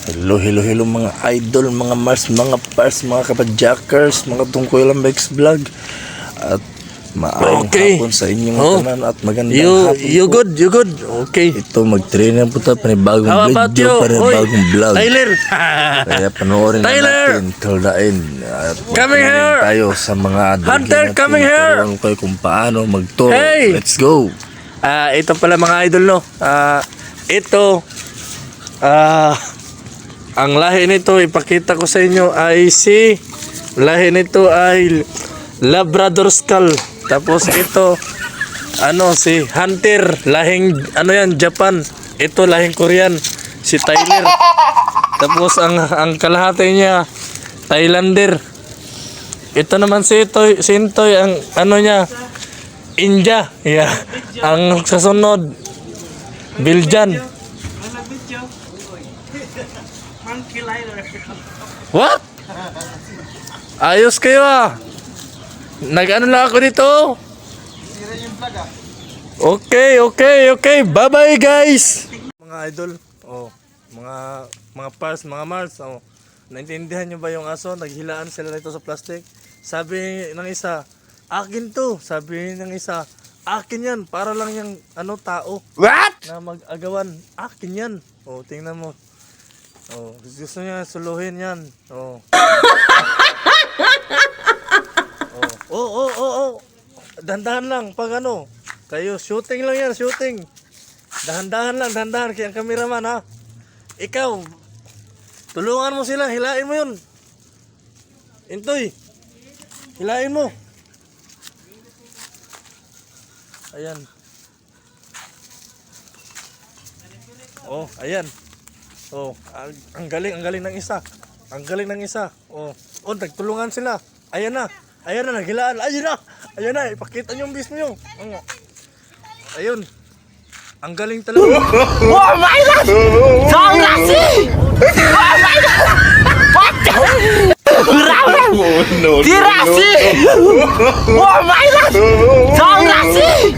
Hello, hello, hello mga idol, mga Mars, mga Pars, mga kapadjakers, mga tungkoy lang Bex Vlog. At maayong hapon sa inyong tanan at magandang hapon You po. good? Okay. Ito mag-training po tayo, panibagong How about you? video, panibagong vlog. Tyler! Kaya panoorin na Tyler! natin, tildain. At Coming mag-training here! tayo sa mga Hunter, coming here! Turuan ko kayo kung paano mag-tour. Hey! Let's go! Ito pala mga idol, no? Ang lahi nito, ipakita ko sa inyo ay lahi nito ay Labrador Skull. Tapos ito, si Hunter, lahing, Japan. Ito, lahing Korean, si Tyler. Tapos ang kalahati niya, Thailander. Ito naman si Sintoy, ang niya, India. Yeah. Ang sasunod, Belgian. What? Ayos kayo Nag-ano lang ako dito. Okay. Bye-bye guys. Mga idol, mga Pars, mga Mars, naintindihan nyo ba yung aso? Naghilaan sila nito sa plastic. Sabi ng isa, akin to. Sabi ng isa, akin yan. Para lang yung tao. What? Na mag-agawan. Akin yan. Tingnan mo. Gusto niya suluhin yan. Dahan-dahan lang pag kayo shooting lang yan, shooting. Dahan-dahan lang, kaya ang cameraman Ikaw, tulungan mo sila, hilain mo yun. Intoy, hilain mo. Ayan. Ayan. Ang galing ng isa. Nagtulungan sila. Ayan na, naghilaan. Ayan na, ipakita niyo yung bis niyo. Ayun. Ang galing talaga. Oh my God! Songlasi! Oh my God! What the? Grabe! Dirasi! Oh my God! Songlasi!